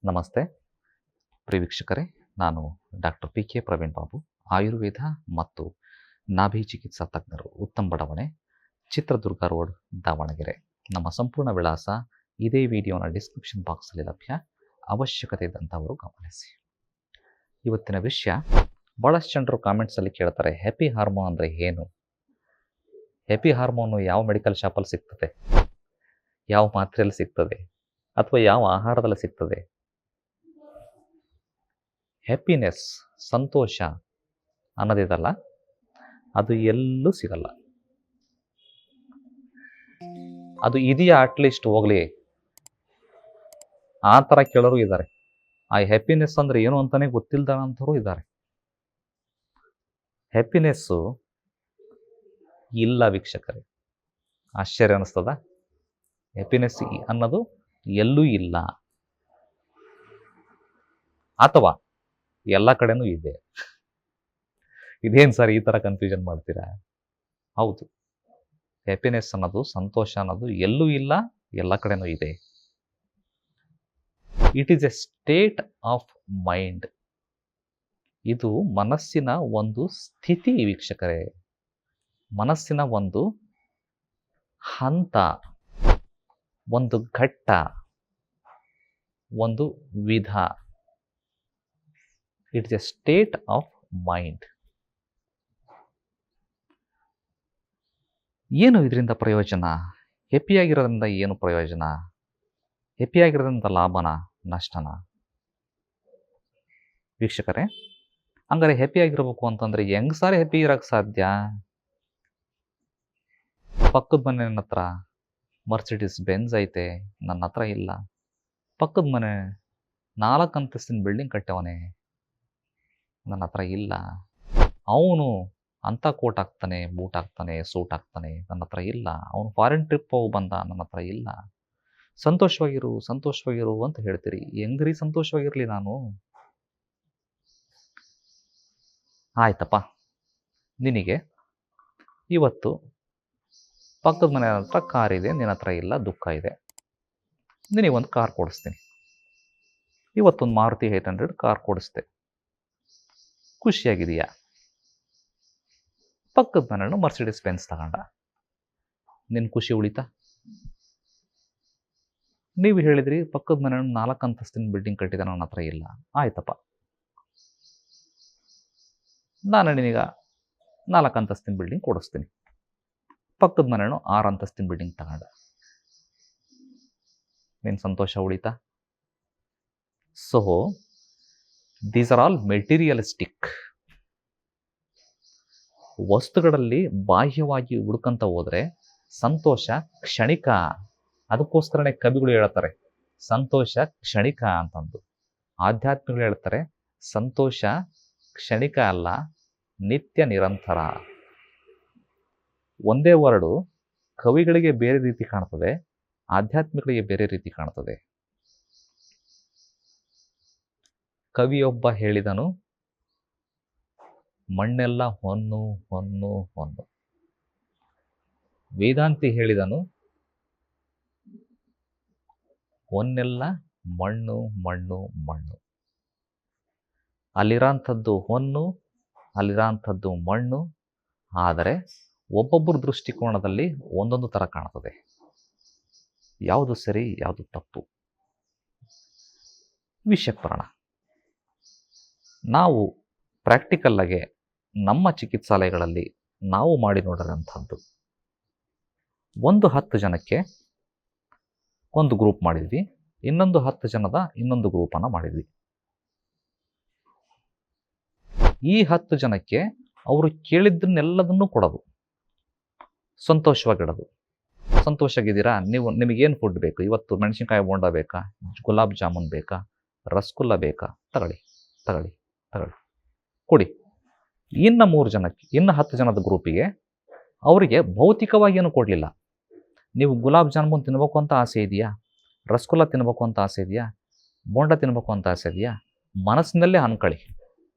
ನಮಸ್ತೆ ಪ್ರಿಯ ವೀಕ್ಷಕರೇ, ನಾನು ಡಾಕ್ಟರ್ PK ಪ್ರವೀಣ್ ಬಾಬು, ಆಯುರ್ವೇದ ಮತ್ತು ನಾಭಿ ಚಿಕಿತ್ಸಾ ತಜ್ಞರು, ಉತ್ತಮ್ ಬಡಾವಣೆ, ಚಿತ್ರದುರ್ಗ ರೋಡ್, ದಾವಣಗೆರೆ. ನಮ್ಮ ಸಂಪೂರ್ಣ ವಿಳಾಸ ಇದೇ ವಿಡಿಯೋನ ಡಿಸ್ಕ್ರಿಪ್ಷನ್ ಬಾಕ್ಸಲ್ಲಿ ಲಭ್ಯ. ಅವಶ್ಯಕತೆ ಇದ್ದಂಥವರು ಗಮನಿಸಿ. ಇವತ್ತಿನ ವಿಷಯ, ಭಾಳಷ್ಟು ಜನರು ಕಾಮೆಂಟ್ಸಲ್ಲಿ ಕೇಳ್ತಾರೆ, ಹ್ಯಾಪಿ ಹಾರ್ಮೋನ್ ಅಂದರೆ ಏನು? ಹ್ಯಾಪಿ ಹಾರ್ಮೋನು ಯಾವ ಮೆಡಿಕಲ್ ಶಾಪಲ್ಲಿ ಸಿಗ್ತದೆ, ಯಾವ ಮಾತ್ರೆಯಲ್ಲಿ ಸಿಗ್ತದೆ, ಅಥವಾ ಯಾವ ಆಹಾರದಲ್ಲಿ ಸಿಗ್ತದೆ? ಹ್ಯಾಪಿನೆಸ್, ಸಂತೋಷ ಅನ್ನೋದಿದಲ್ಲ, ಅದು ಎಲ್ಲೂ ಸಿಗಲ್ಲ. ಅದು ಇದೆಯಾ ಅಟ್ಲೀಸ್ಟ್ ಹೋಗಲಿ, ಆ ಥರ ಕೇಳೋರು ಇದ್ದಾರೆ. ಆ ಹ್ಯಾಪಿನೆಸ್ ಅಂದರೆ ಏನು ಅಂತಲೇ ಗೊತ್ತಿಲ್ಲದಂಥವ್ರು ಇದ್ದಾರೆ. ಹ್ಯಾಪಿನೆಸ್ಸು ಇಲ್ಲ ವೀಕ್ಷಕರೇ. ಆಶ್ಚರ್ಯ ಅನ್ನಿಸ್ತದ? ಹ್ಯಾಪಿನೆಸ್ ಅನ್ನೋದು ಎಲ್ಲೂ ಇಲ್ಲ, ಅಥವಾ ಎಲ್ಲ ಕಡೆನೂ ಇದೆ. ಇದೇನು ಸರ್ ಈ ಥರ ಕನ್ಫ್ಯೂಷನ್ ಮಾಡ್ತೀರಾ? ಹೌದು, ಹ್ಯಾಪಿನೆಸ್ ಅನ್ನೋದು, ಸಂತೋಷ ಅನ್ನೋದು ಎಲ್ಲೂ ಇಲ್ಲ, ಎಲ್ಲ ಕಡೆನೂ ಇದೆ. It is A state of mind. ಇದು ಮನಸ್ಸಿನ ಒಂದು ಸ್ಥಿತಿ ವೀಕ್ಷಕರೇ, ಮನಸ್ಸಿನ ಒಂದು ಹಂತ, ಒಂದು ಘಟ್ಟ, ಒಂದು ವಿಧ. It is A state of mind. ಏನು ಇದರಿಂದ ಪ್ರಯೋಜನ? ಹ್ಯಾಪಿಯಾಗಿರೋದ್ರಿಂದ ಏನು ಪ್ರಯೋಜನ? ಹ್ಯಾಪಿಯಾಗಿರೋದ್ರಿಂದ ಲಾಭನ ನಷ್ಟನ? ವೀಕ್ಷಕರೇ, ಹಂಗಾರೆ ಹ್ಯಾಪಿಯಾಗಿರ್ಬೇಕು ಅಂತಂದರೆ ಹೆಂಗೆ ಸಾರಿ ಹ್ಯಾಪಿ ಇರೋಕ್ಕೆ ಸಾಧ್ಯ? ಪಕ್ಕದ ಮನೆ ಹತ್ರ ಮರ್ಸಿಡೀಸ್ ಬೆಂಜ್ ಐತೆ, ನನ್ನ ಹತ್ರ ಇಲ್ಲ. ಪಕ್ಕದ ಮನೆ 4 ಅಂತಸ್ತಿನ ಬಿಲ್ಡಿಂಗ್ ಕಟ್ಟವನೆ, ನನ್ನ ಹತ್ರ ಇಲ್ಲ. ಅವನು ಅಂಥ ಕೋಟ್ ಹಾಕ್ತಾನೆ, ಬೂಟ್ ಹಾಕ್ತಾನೆ, ಸೂಟ್ ಹಾಕ್ತಾನೆ, ನನ್ನ ಹತ್ರ ಇಲ್ಲ. ಅವನು ಫಾರಿನ್ ಟ್ರಿಪ್ ಹೋಗಿ ಬಂದ, ನನ್ನ ಹತ್ರ ಇಲ್ಲ. ಸಂತೋಷವಾಗಿರು ಸಂತೋಷವಾಗಿರು ಅಂತ ಹೇಳ್ತೀರಿ. ಹೆಂಗ್ರಿ ಸಂತೋಷವಾಗಿರಲಿ ನಾನು? ಆಯ್ತಪ್ಪ, ನಿನಗೆ ಇವತ್ತು ಪಕ್ಕದ ಮನೆ ಹತ್ರ ಕಾರ್ ಇದೆ, ನಿನ್ನ ಹತ್ರ ಇಲ್ಲ, ದುಃಖ ಇದೆ. ನಿನಗೊಂದು ಕಾರ್ ಕೊಡಿಸ್ತೀನಿ. ಇವತ್ತೊಂದು ಮಾರುತಿ 800 ಕಾರ್ ಕೊಡಿಸ್ದೆ, ಖುಷಿಯಾಗಿದೆಯಾ? ಪಕ್ಕದ ಮನೆಯೂ ಮರ್ಸಿಡೀಸ್ ಬೆಂಜ್ ತಗೊಂಡ, ನಿನ್ನ ಖುಷಿ ಉಳಿತಾ? ನೀವು ಹೇಳಿದ್ರಿ ಪಕ್ಕದ ಮನೆಯೂ 4 ಅಂತಸ್ತಿನ ಬಿಲ್ಡಿಂಗ್ ಕಟ್ಟಿದ, ನನ್ನ ಹತ್ರ ಇಲ್ಲ. ಆಯ್ತಪ್ಪ, ನಾನು ನಿನಗ 4 ಅಂತಸ್ತಿನ ಬಿಲ್ಡಿಂಗ್ ಕೊಡಿಸ್ತೀನಿ. ಪಕ್ಕದ ಮನೆಯೂ 6 ಅಂತಸ್ತಿನ ಬಿಲ್ಡಿಂಗ್ ತಗೊಂಡ, ನಿನ್ನ ಸಂತೋಷ ಉಳಿತಾ? So these are all materialistic. ವಸ್ತುಗಳಲ್ಲಿ ಬಾಹ್ಯವಾಗಿ ಹುಡುಕಂತ ಹೋದರೆ ಸಂತೋಷ ಕ್ಷಣಿಕ. ಅದಕ್ಕೋಸ್ಕರನೇ ಕವಿಗಳು ಹೇಳ್ತಾರೆ ಸಂತೋಷ ಕ್ಷಣಿಕ ಅಂತಂದು. ಆಧ್ಯಾತ್ಮಿಗಳು ಹೇಳ್ತಾರೆ ಸಂತೋಷ ಕ್ಷಣಿಕ ಅಲ್ಲ, ನಿತ್ಯ ನಿರಂತರ. ಒಂದೇ ವರ್ಡು ಕವಿಗಳಿಗೆ ಬೇರೆ ರೀತಿ ಕಾಣ್ತದೆ, ಆಧ್ಯಾತ್ಮಿಗಳಿಗೆ ಬೇರೆ ರೀತಿ ಕಾಣ್ತದೆ. ಕವಿಯೊಬ್ಬ ಹೇಳಿದನು, ಮಣ್ಣೆಲ್ಲ ಹೊನ್ನು ಹೊನ್ನು ಹೊನ್ನು. ವೇದಾಂತಿ ಹೇಳಿದನು, ಹೊನ್ನೆಲ್ಲ ಮಣ್ಣು ಮಣ್ಣು ಮಣ್ಣು. ಅಲ್ಲಿರೋಂಥದ್ದು ಹೊನ್ನು, ಅಲ್ಲಿರೋಂಥದ್ದು ಮಣ್ಣು, ಆದರೆ ಒಬ್ಬೊಬ್ಬರ ದೃಷ್ಟಿಕೋನದಲ್ಲಿ ಒಂದೊಂದು ಥರ ಕಾಣ್ತದೆ. ಯಾವುದು ಸರಿ, ಯಾವುದು ತಪ್ಪು? ವಿಷಯಕ್ಕೆ ಬರೋಣ. ನಾವು ಪ್ರಾಕ್ಟಿಕಲ್ಲಾಗೆ ನಮ್ಮ ಚಿಕಿತ್ಸಾಲಯಗಳಲ್ಲಿ ನಾವು ಮಾಡಿ ನೋಡಿರೋಂಥದ್ದು, ಒಂದು 10 ಜನಕ್ಕೆ ಒಂದು ಗ್ರೂಪ್ ಮಾಡಿದ್ವಿ, ಇನ್ನೊಂದು 10 ಜನದ ಇನ್ನೊಂದು ಗ್ರೂಪನ್ನು ಮಾಡಿದ್ವಿ. ಈ 10 ಜನಕ್ಕೆ ಅವರು ಕೇಳಿದ್ದನ್ನೆಲ್ಲದನ್ನೂ ಕೊಡೋದು, ಸಂತೋಷವಾಗಿಡೋದು. ಸಂತೋಷವಾಗಿದ್ದೀರಾ? ನಿಮಗೇನು ಫುಡ್ ಬೇಕು? ಇವತ್ತು ಮೆಣಸಿನ್ಕಾಯಿ ಬೋಂಡ ಬೇಕಾ, ಗುಲಾಬ್ ಜಾಮೂನ್ ಬೇಕಾ, ರಸಗುಲ್ಲ ಬೇಕಾ? ತಗೊಳ್ಳಿ ತಗೊಳ್ಳಿ ತಗೊಳ್ಳಿ, ಕೊಡಿ. ಇನ್ನು 3 ಜನಕ್ಕೆ, ಇನ್ನು 10 ಜನದ ಗ್ರೂಪಿಗೆ ಅವರಿಗೆ ಭೌತಿಕವಾಗಿ ಏನು ಕೊಡಲಿಲ್ಲ. ನೀವು ಗುಲಾಬ್ ಜಾಮೂನ್ ತಿನ್ಬೇಕು ಅಂತ ಆಸೆ ಇದೆಯಾ, ರಸಗುಲ್ಲ ತಿನ್ಬೇಕು ಅಂತ ಆಸೆ ಇದೆಯಾ, ಬೋಂಡ ತಿನ್ಬೇಕು ಅಂತ ಆಸೆ ಇದೆಯಾ? ಮನಸ್ಸಿನಲ್ಲೇ ಅನ್ಕೊಳ್ಳಿ,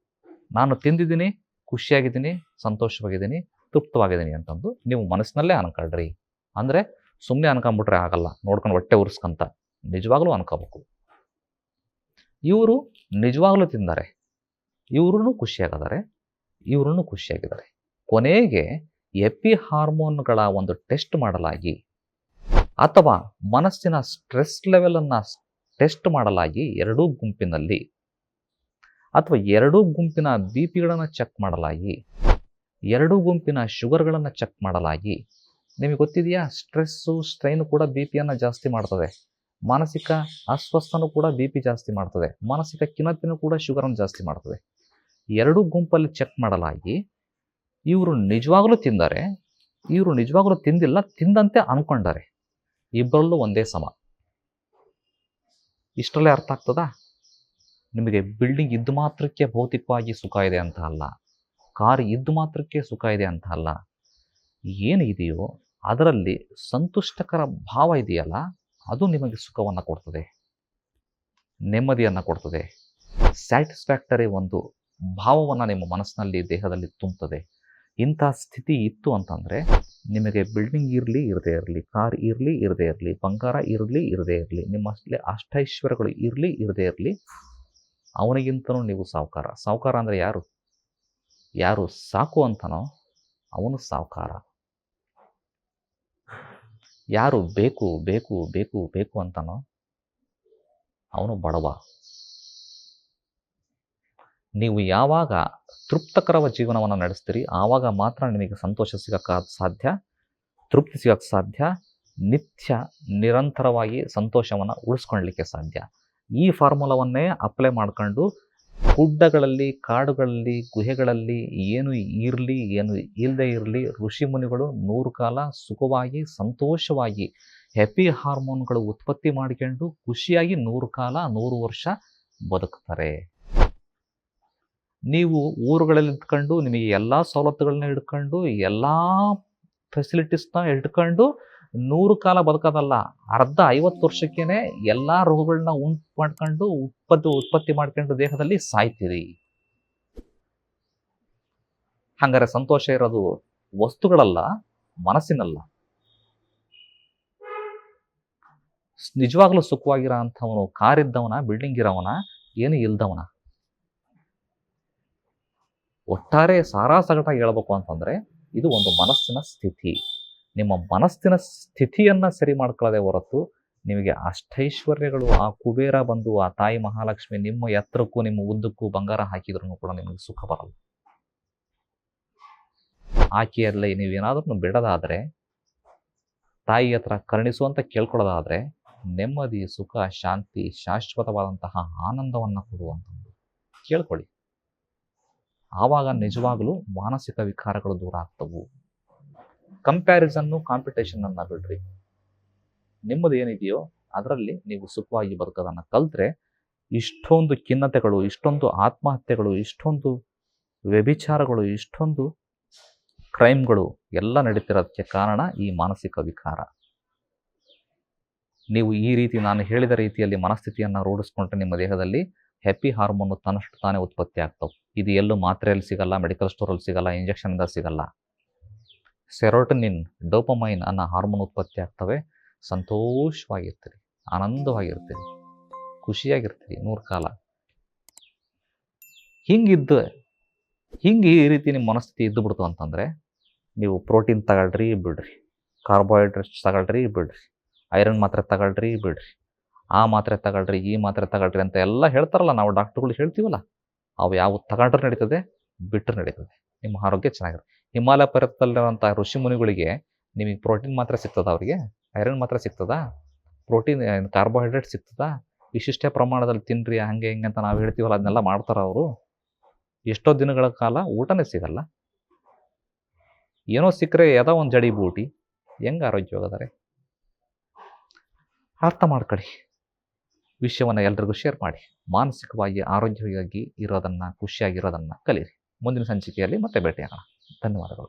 ನಾನು ತಿಂದಿದ್ದೀನಿ, ಖುಷಿಯಾಗಿದ್ದೀನಿ, ಸಂತೋಷವಾಗಿದ್ದೀನಿ, ತೃಪ್ತವಾಗಿದ್ದೀನಿ ಅಂತಂದು ನೀವು ಮನಸ್ಸಿನಲ್ಲೇ ಅನ್ಕೊಳ್ರಿ. ಅಂದರೆ ಸುಮ್ಮನೆ ಅನ್ಕೊಂಬಿಟ್ರೆ ಆಗಲ್ಲ, ನೋಡ್ಕೊಂಡು ಹೊಟ್ಟೆ ಉರ್ಸ್ಕೊಂತ ನಿಜವಾಗ್ಲೂ ಅನ್ಕೋಬೇಕು. ಇವರು ನಿಜವಾಗ್ಲೂ ತಿಂದರೆ, ಇವ್ರೂ ಖುಷಿಯಾಗಿದ್ದಾರೆ, ಇವ್ರೂ ಖುಷಿಯಾಗಿದ್ದಾರೆ. ಕೊನೆಗೆ ಎಪಿ ಹಾರ್ಮೋನ್ಗಳ ಒಂದು ಟೆಸ್ಟ್ ಮಾಡಲಾಗಿ ಅಥವಾ ಮನಸ್ಸಿನ ಸ್ಟ್ರೆಸ್ ಲೆವೆಲನ್ನು ಟೆಸ್ಟ್ ಮಾಡಲಾಗಿ ಎರಡೂ ಗುಂಪಿನಲ್ಲಿ, ಅಥವಾ ಎರಡೂ ಗುಂಪಿನ ಬಿ ಪಿಗಳನ್ನು ಚೆಕ್ ಮಾಡಲಾಗಿ, ಎರಡೂ ಗುಂಪಿನ ಶುಗರ್ಗಳನ್ನು ಚೆಕ್ ಮಾಡಲಾಗಿ. ನಿಮಗೆ ಗೊತ್ತಿದೆಯಾ, ಸ್ಟ್ರೆಸ್ಸು ಸ್ಟ್ರೈನು ಕೂಡ ಬಿ ಪಿಯನ್ನು ಜಾಸ್ತಿ ಮಾಡ್ತದೆ. ಮಾನಸಿಕ ಅಸ್ವಸ್ಥನೂ ಕೂಡ ಬಿ ಪಿ ಜಾಸ್ತಿ ಮಾಡ್ತದೆ. ಮಾನಸಿಕ ಖಿನ್ನತೆಯೂ ಕೂಡ ಶುಗರನ್ನು ಜಾಸ್ತಿ ಮಾಡ್ತದೆ. ಎರಡೂ ಗುಂಪಲ್ಲಿ ಚೆಕ್ ಮಾಡಲಾಗಿ ಇವರು ನಿಜವಾಗ್ಲೂ ತಿಂದರೆ, ಇವರು ನಿಜವಾಗ್ಲೂ ತಿಂದಿಲ್ಲ, ತಿಂದಂತೆ ಅಂದ್ಕೊಂಡಾರೆ. ಇಬ್ಬರಲ್ಲೂ ಒಂದೇ ಸಮ. ಇಷ್ಟರಲ್ಲೇ ಅರ್ಥ ಆಗ್ತದಾ? ನಿಮಗೆ ಬಿಲ್ಡಿಂಗ್ ಇದ್ದು ಮಾತ್ರಕ್ಕೆ ಭೌತಿಕವಾಗಿ ಸುಖ ಇದೆ ಅಂತ ಅಲ್ಲ, ಕಾರ್ ಇದ್ದು ಮಾತ್ರಕ್ಕೆ ಸುಖ ಇದೆ ಅಂತ ಅಲ್ಲ. ಏನು ಇದೆಯೋ ಅದರಲ್ಲಿ ಸಂತುಷ್ಟಕರ ಭಾವ ಇದೆಯಲ್ಲ, ಅದು ನಿಮಗೆ ಸುಖವನ್ನು ಕೊಡ್ತದೆ, ನೆಮ್ಮದಿಯನ್ನು ಕೊಡ್ತದೆ, ಸ್ಯಾಟಿಸ್ಫ್ಯಾಕ್ಟರಿ ಒಂದು ಭಾವವನ್ನು ನಿಮ್ಮ ಮನಸ್ಸಿನಲ್ಲಿ, ದೇಹದಲ್ಲಿ ತುಂಬುತ್ತದೆ. ಇಂಥ ಸ್ಥಿತಿ ಇತ್ತು ಅಂತಂದರೆ ನಿಮಗೆ ಬಿಲ್ಡಿಂಗ್ ಇರಲಿ ಇರದೇ ಇರಲಿ, ಕಾರ್ ಇರಲಿ ಇರದೇ ಇರಲಿ, ಬಂಗಾರ ಇರಲಿ ಇರದೇ ಇರಲಿ, ನಿಮ್ಮಲ್ಲಿ ಅಷ್ಟೈಶ್ವರ್ಯಗಳು ಇರಲಿ ಇರದೇ ಇರಲಿ, ಅವನಿಗಿಂತನೂ ನೀವು ಸಾಹುಕಾರ. ಸಾಹುಕಾರ ಅಂದರೆ ಯಾರು? ಯಾರು ಸಾಕು ಅಂತನೋ ಅವನು ಸಾಹುಕಾರ. ಯಾರು ಬೇಕು ಬೇಕು ಬೇಕು ಬೇಕು ಅಂತನೋ ಅವನು ಬಡವ. ನೀವು ಯಾವಾಗ ತೃಪ್ತಕರವ ಜೀವನವನ್ನು ನಡೆಸ್ತೀರಿ ಆವಾಗ ಮಾತ್ರ ನಿಮಗೆ ಸಂತೋಷ ಸಿಗೋಕ್ಕೆ ಸಾಧ್ಯ, ತೃಪ್ತಿ ಸಿಗೋಕ್ಕೆ ಸಾಧ್ಯ, ನಿತ್ಯ ನಿರಂತರವಾಗಿ ಸಂತೋಷವನ್ನು ಉಳಿಸ್ಕೊಳ್ಳಲಿಕ್ಕೆ ಸಾಧ್ಯ. ಈ ಫಾರ್ಮುಲಾವನ್ನೇ ಅಪ್ಲೈ ಮಾಡ್ಕೊಂಡು ಗುಡ್ಡಗಳಲ್ಲಿ, ಕಾಡುಗಳಲ್ಲಿ, ಗುಹೆಗಳಲ್ಲಿ ಏನು ಇರಲಿ ಏನು ಇಲ್ಲದೆ ಇರಲಿ, ಋಷಿ ಮುನಿಗಳು 100 ಕಾಲ ಸುಖವಾಗಿ ಸಂತೋಷವಾಗಿ ಹ್ಯಾಪಿ ಹಾರ್ಮೋನ್ಗಳು ಉತ್ಪತ್ತಿ ಮಾಡಿಕೊಂಡು ಖುಷಿಯಾಗಿ 100 ಕಾಲ 100 ವರ್ಷ ಬದುಕ್ತಾರೆ. ನೀವು ಊರುಗಳಲ್ಲಿ ಇದ್ಕೊಂಡು ನಿಮಗೆ ಎಲ್ಲ ಸವಲತ್ತುಗಳನ್ನ ಹಿಡ್ಕೊಂಡು ಎಲ್ಲ ಫೆಸಿಲಿಟೀಸ್ನ ಹಿಡ್ಕೊಂಡು 100 ಕಾಲ ಬದುಕೋದಲ್ಲ, ಅರ್ಧ 50 ವರ್ಷಕ್ಕೇನೆ ಎಲ್ಲ ರೋಗಗಳನ್ನ ಉಂಟು ಮಾಡ್ಕೊಂಡು ಉತ್ಪತ್ತಿ ಮಾಡ್ಕೊಂಡು ದೇಹದಲ್ಲಿ ಸಾಯ್ತೀರಿ. ಹಂಗಾರೆ ಸಂತೋಷ ಇರೋದು ವಸ್ತುಗಳಲ್ಲ, ಮನಸ್ಸಿನಲ್ಲ. ನಿಜವಾಗ್ಲೂ ಸುಖವಾಗಿರೋ ಅಂಥವನು ಕಾರಿದ್ದವನ, ಬಿಲ್ಡಿಂಗ್ ಇರೋವನ, ಏನು ಇಲ್ದವನ? ಒಟ್ಟಾರೆ ಸಾರಾಸಗಟಾಗಿ ಹೇಳ್ಬೇಕು ಅಂತಂದರೆ ಇದು ಒಂದು ಮನಸ್ಸಿನ ಸ್ಥಿತಿ. ನಿಮ್ಮ ಮನಸ್ಸಿನ ಸ್ಥಿತಿಯನ್ನು ಸರಿ ಮಾಡ್ಕೊಳ್ಳೋದೇ ಹೊರತು ನಿಮಗೆ ಅಷ್ಟೈಶ್ವರ್ಯಗಳು, ಆ ಕುಬೇರ ಬಂದು, ಆ ತಾಯಿ ಮಹಾಲಕ್ಷ್ಮಿ ನಿಮ್ಮ ಎತ್ತರಕ್ಕೂ ನಿಮ್ಮ ಉದ್ದಕ್ಕೂ ಬಂಗಾರ ಹಾಕಿದ್ರೂ ಕೂಡ ನಿಮಗೆ ಸುಖ ಬರಲ್ಲ. ಆಕೆಯಲ್ಲಿ ನೀವೇನಾದ್ರೂ ಬಿಡೋದಾದರೆ, ತಾಯಿ ಹತ್ರ ಕರುಣಿಸು ಅಂತ ಕೇಳ್ಕೊಳ್ಳೋದಾದರೆ, ನೆಮ್ಮದಿ, ಸುಖ, ಶಾಂತಿ, ಶಾಶ್ವತವಾದಂತಹ ಆನಂದವನ್ನು ಕೊಡುವಂಥದ್ದು ಕೇಳ್ಕೊಳ್ಳಿ. ಆವಾಗ ನಿಜವಾಗಲೂ ಮಾನಸಿಕ ವಿಕಾರಗಳು ದೂರ ಆಗ್ತವು. ಕಂಪ್ಯಾರಿಸನ್ನು, ಕಾಂಪಿಟೇಷನನ್ನು ಬಿಡ್ರಿ. ನಿಮ್ಮದು ಏನಿದೆಯೋ ಅದರಲ್ಲಿ ನೀವು ಸುಖವಾಗಿ ಬದುಕೋದನ್ನು ಕಲ್ತ್ರೆ ಇಷ್ಟೊಂದು ಖಿನ್ನತೆಗಳು, ಇಷ್ಟೊಂದು ಆತ್ಮಹತ್ಯೆಗಳು, ಇಷ್ಟೊಂದು ವ್ಯಭಿಚಾರಗಳು, ಇಷ್ಟೊಂದು ಕ್ರೈಮ್ಗಳು ಎಲ್ಲ ನಡೀತಿರೋದಕ್ಕೆ ಕಾರಣ ಈ ಮಾನಸಿಕ ವಿಕಾರ. ನೀವು ಈ ರೀತಿ ನಾನು ಹೇಳಿದ ರೀತಿಯಲ್ಲಿ ಮನಸ್ಥಿತಿಯನ್ನು ರೂಢಿಸ್ಕೊಂಡ್ರೆ ನಿಮ್ಮ ದೇಹದಲ್ಲಿ ಹ್ಯಾಪಿ ಹಾರ್ಮೋನ್ ತನ್ನಷ್ಟು ತಾನೇ ಉತ್ಪತ್ತಿ ಆಗ್ತವೆ. ಇದು ಎಲ್ಲೂ ಮಾತ್ರೆಯಲ್ಲಿ ಸಿಗಲ್ಲ, ಮೆಡಿಕಲ್ ಸ್ಟೋರಲ್ಲಿ ಸಿಗಲ್ಲ, ಇಂಜೆಕ್ಷನಿಂದ ಸಿಗಲ್ಲ. ಸೆರೋಟನಿನ್, ಡೋಪಮೈನ್ ಅನ್ನೋ ಹಾರ್ಮೋನ್ ಉತ್ಪತ್ತಿ ಆಗ್ತವೆ. ಸಂತೋಷವಾಗಿರ್ತೀರಿ, ಆನಂದವಾಗಿರ್ತೀರಿ, ಖುಷಿಯಾಗಿರ್ತೀರಿ 100 ಕಾಲ. ಹಿಂಗೆ ಈ ರೀತಿ ನಿಮ್ಮ ಮನಸ್ಥಿತಿ ಇದ್ದು ಬಿಡ್ತು ಅಂತಂದರೆ ನೀವು ಪ್ರೋಟೀನ್ ತಗೊಳ್ರಿ ಬಿಡ್ರಿ, ಕಾರ್ಬೋಹೈಡ್ರೇಟ್ಸ್ ತಗೊಳ್ರಿ ಬಿಡ್ರಿ, ಐರನ್ ಮಾತ್ರೆ ತಗೊಳ್ರಿ ಬಿಡ್ರಿ, ಆ ಮಾತ್ರೆ ತಗೊಳ್ರಿ, ಈ ಮಾತ್ರೆ ತಗೊಳ್ರಿ ಅಂತ ಎಲ್ಲ ಹೇಳ್ತಾರಲ್ಲ, ನಾವು ಡಾಕ್ಟ್ರುಗಳು ಹೇಳ್ತೀವಲ್ಲ, ಅವು ಯಾವ ತಗೊಂಡ್ರೆ ನಡೀತದೆ, ಬಿಟ್ಟರೆ ನಡೀತದೆ. ನಿಮ್ಮ ಆರೋಗ್ಯ ಚೆನ್ನಾಗಿರುತ್ತೆ. ಹಿಮಾಲಯ ಪರ್ವತದಲ್ಲಿರುವಂಥ ಋಷಿ ಮುನಿಗಳಿಗೆ ನಿಮಗೆ ಪ್ರೋಟೀನ್ ಮಾತ್ರೆ ಸಿಗ್ತದ, ಅವರಿಗೆ ಐರನ್ ಮಾತ್ರೆ ಸಿಗ್ತದಾ, ಪ್ರೋಟೀನ್ ಕಾರ್ಬೋಹೈಡ್ರೇಟ್ ಸಿಗ್ತದಾ? ಇಷ್ಟಿಷ್ಟೇ ಪ್ರಮಾಣದಲ್ಲಿ ತಿನ್ನಿರಿ ಹಾಗೆ ಹಿಂಗೆ ಅಂತ ನಾವು ಹೇಳ್ತೀವಲ್ಲ, ಅದನ್ನೆಲ್ಲ ಮಾಡ್ತಾರೆ ಅವರು. ಎಷ್ಟೋ ದಿನಗಳ ಕಾಲ ಊಟನೇ ಸಿಗಲ್ಲ. ಏನೋ ಸಿಕ್ಕರೆ ಯಾವುದೋ ಒಂದು ಜಡಿ ಬೂಟಿ, ಹೆಂಗೆ ಆರೋಗ್ಯವಾಗದಾರೆ? ಅರ್ಥ ಮಾಡ್ಕೊಳ್ಳಿ. ವಿಷಯವನ್ನು ಎಲ್ರಿಗೂ ಶೇರ್ ಮಾಡಿ. ಮಾನಸಿಕವಾಗಿ ಆರೋಗ್ಯವಾಗಿ ಇರೋದನ್ನು, ಖುಷಿಯಾಗಿರೋದನ್ನು ಕಲೀರಿ. ಮುಂದಿನ ಸಂಚಿಕೆಯಲ್ಲಿ ಮತ್ತೆ ಭೇಟಿಯಾಗೋಣ. ಧನ್ಯವಾದಗಳು.